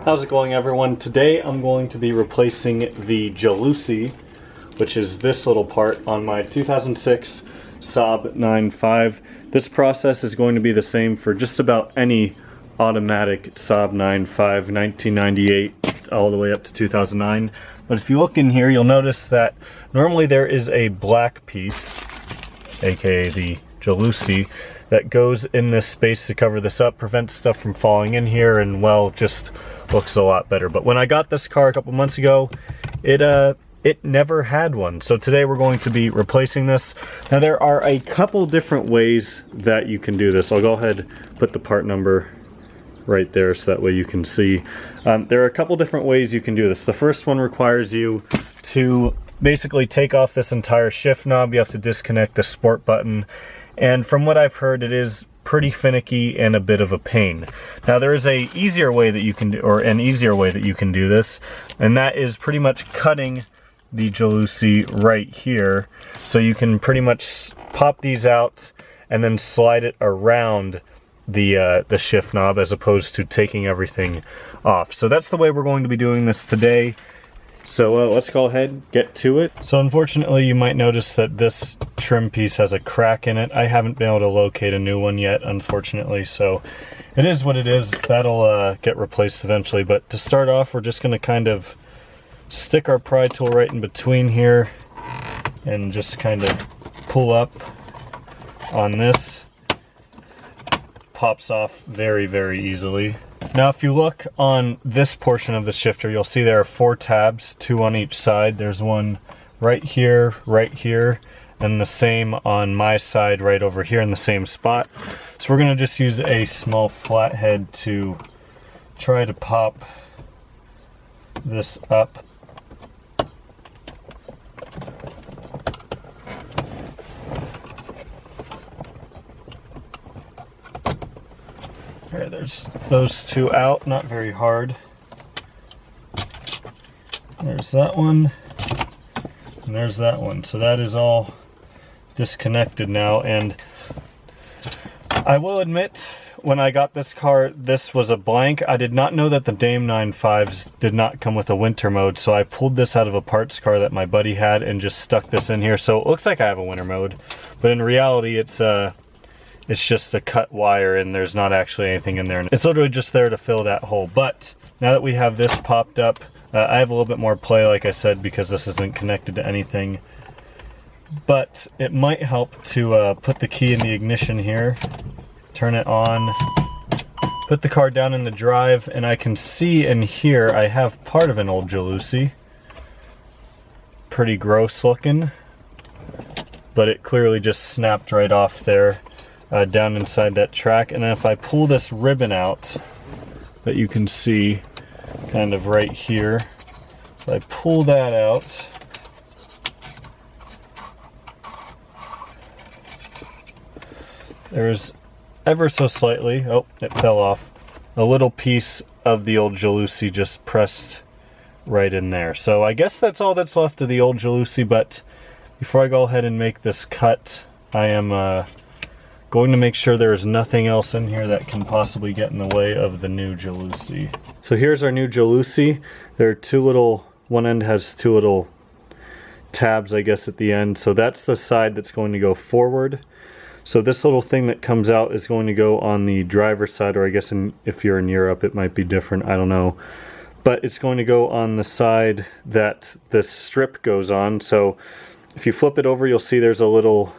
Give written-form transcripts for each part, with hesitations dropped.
How's it going, everyone? Today I'm going to be replacing the jalouci, which is this little part on my 2006 Saab 9.5. This process is going to be the same for just about any automatic Saab 9.5, 1998 all the way up to 2009. But if you look in here, you'll notice that normally there is a black piece, aka the jalouci, that goes in this space to cover this up, prevents stuff from falling in here, and well, just looks a lot better. But when I got this car a couple months ago, it never had one. So today we're going to be replacing this. Now there are a couple different ways that you can do this. I'll go ahead and put the part number right there so that way you can see. There are a couple different ways you can do this. The first one requires you to basically take off this entire shift knob. You have to disconnect the sport button. And from what I've heard, it is pretty finicky and a bit of a pain. Now there is an easier way that you can do this, and that is pretty much cutting the jalousi right here. So you can pretty much pop these out and then slide it around the shift knob as opposed to taking everything off. So that's the way we're going to be doing this today. So let's go ahead and get to it. So unfortunately, you might notice that this trim piece has a crack in it. I haven't been able to locate a new one yet, unfortunately, so it is what it is. That'll get replaced eventually. But to start off, we're just going to kind of stick our pry tool right in between here and just kind of pull up on this. Pops off very, very easily. Now if you look on this portion of the shifter, you'll see there are 4 tabs, 2 on each side. There's one right here, and the same on my side right over here in the same spot. So we're going to just use a small flathead to try to pop this up. There, there's those 2 out, not very hard. There's that one, and there's that one. So that is all disconnected now, and I will admit, when I got this car, this was a blank. I did not know that the Dame 9.5s did not come with a winter mode, so I pulled this out of a parts car that my buddy had and just stuck this in here. So it looks like I have a winter mode, but in reality it's just a cut wire and there's not actually anything in there. It's literally just there to fill that hole. But now that we have this popped up, I have a little bit more play, like I said, because this isn't connected to anything. But it might help to put the key in the ignition here, turn it on, put the car down in the drive, and I can see in here I have part of an old jalousi. Pretty gross looking, but it clearly just snapped right off there. Down inside that track. And then if I pull this ribbon out that you can see kind of right here, if I pull that out, there's ever so slightly, oh, it fell off, a little piece of the old jalousi just pressed right in there. So I guess that's all that's left of the old jalousi. But before I go ahead and make this cut, I am going to make sure there is nothing else in here that can possibly get in the way of the new jalousi. So here's our new jalousi. There are 2 little, one end has 2 little tabs, I guess, at the end. So that's the side that's going to go forward. So this little thing that comes out is going to go on the driver's side, or I guess if you're in Europe it might be different, I don't know. But it's going to go on the side that this strip goes on. So if you flip it over, you'll see there's a little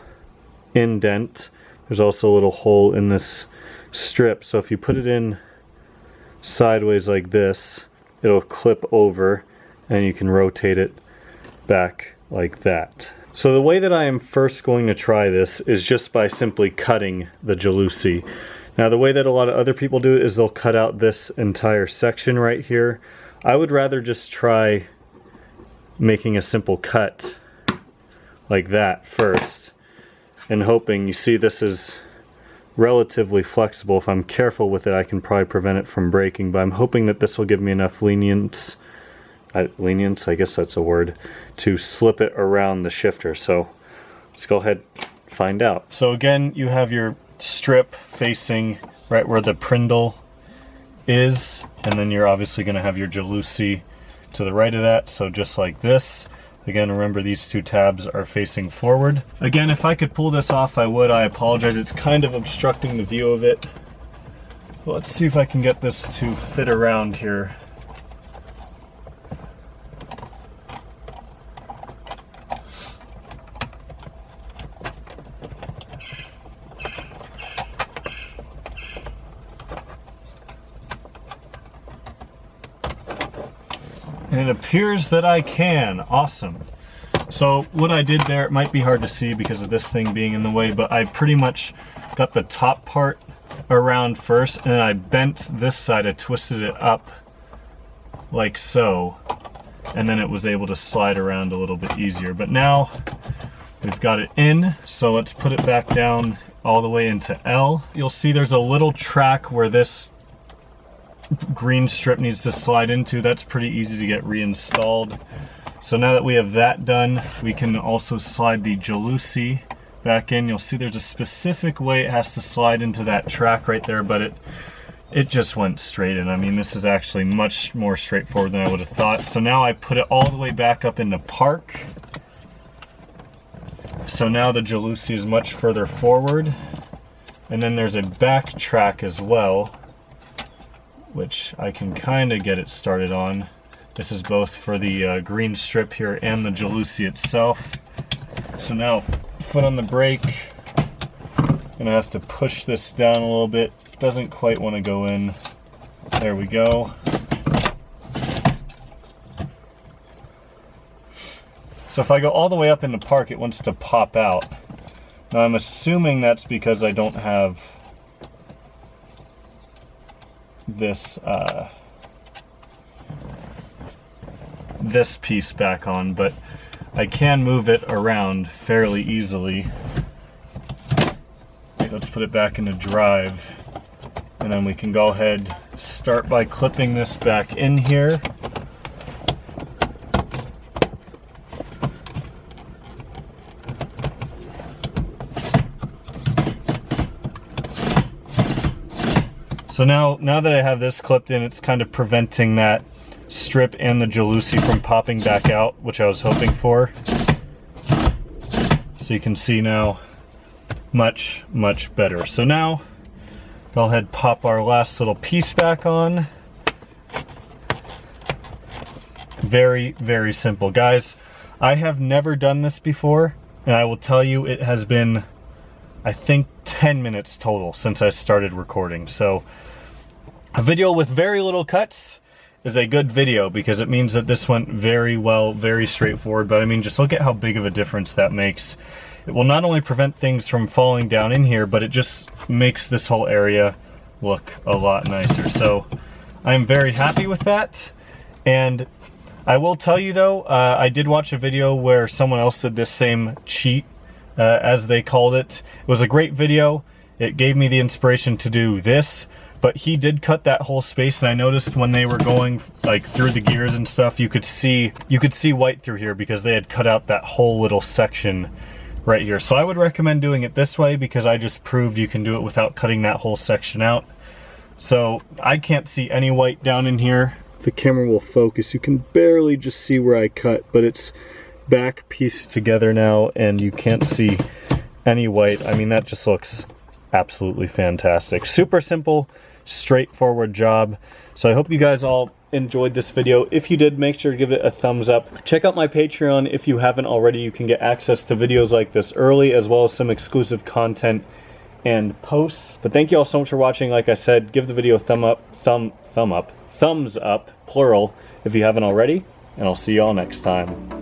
indent. There's also a little hole in this strip, so if you put it in sideways like this, it'll clip over and you can rotate it back like that. So the way that I am first going to try this is just by simply cutting the jalousi. Now the way that a lot of other people do it is they'll cut out this entire section right here. I would rather just try making a simple cut like that first, and hoping, you see this is relatively flexible. If I'm careful with it, I can probably prevent it from breaking, but I'm hoping that this will give me enough lenience, I guess that's a word, to slip it around the shifter. So let's go ahead and find out. So again, you have your strip facing right where the prindle is, and then you're obviously going to have your jalousi to the right of that, so just like this. Again, remember these two tabs are facing forward. Again, if I could pull this off, I would. I apologize, it's kind of obstructing the view of it. Well, let's see if I can get this to fit around here. And it appears that I can. Awesome. So what I did there, it might be hard to see because of this thing being in the way, but I pretty much got the top part around first, and then I bent this side, I twisted it up like so, and then it was able to slide around a little bit easier. But now we've got it in, so let's put it back down all the way into L. You'll see there's a little track where this green strip needs to slide into. That's pretty easy to get reinstalled. So now that we have that done, we can also slide the jalousi back in. You'll see there's a specific way it has to slide into that track right there, but it just went straight in. I mean, this is actually much more straightforward than I would have thought. So now I put it all the way back up into park. So now the jalousi is much further forward, and then there's a back track as well, which I can kind of get it started on. This is both for the green strip here and the jalousi itself. So now, foot on the brake. Gonna have to push this down a little bit. Doesn't quite want to go in. There we go. So if I go all the way up into park, it wants to pop out. Now I'm assuming that's because I don't have this this piece back on, but I can move it around fairly easily. Okay, let's put it back into drive, and then we can go ahead, start by clipping this back in here. So now that I have this clipped in, it's kind of preventing that strip and the jalousi from popping back out, which I was hoping for. So you can see now, much better. So now, go ahead, pop our last little piece back on. Very simple. Guys, I have never done this before, and I will tell you it has been, I think, 10 minutes total since I started recording. So a video with very little cuts is a good video because it means that this went very well, very straightforward. But I mean, just look at how big of a difference that makes. It will not only prevent things from falling down in here, but it just makes this whole area look a lot nicer. So I'm very happy with that. And I will tell you though, I did watch a video where someone else did this same cheat, as they called it. It was a great video. It gave me the inspiration to do this. But he did cut that whole space, and I noticed when they were going like through the gears and stuff, you could see white through here because they had cut out that whole little section right here. So I would recommend doing it this way because I just proved you can do it without cutting that whole section out. So I can't see any white down in here. The camera will focus. You can barely just see where I cut, but it's back pieced together now and you can't see any white. I mean, that just looks absolutely fantastic. Super simple, straightforward job. So I hope you guys all enjoyed this video. If you did, make sure to give it a thumbs up. Check out my Patreon if you haven't already. You can get access to videos like this early, as well as some exclusive content and posts. But thank you all so much for watching. Like I said, give the video a thumbs up, plural, if you haven't already, and I'll see you all next time.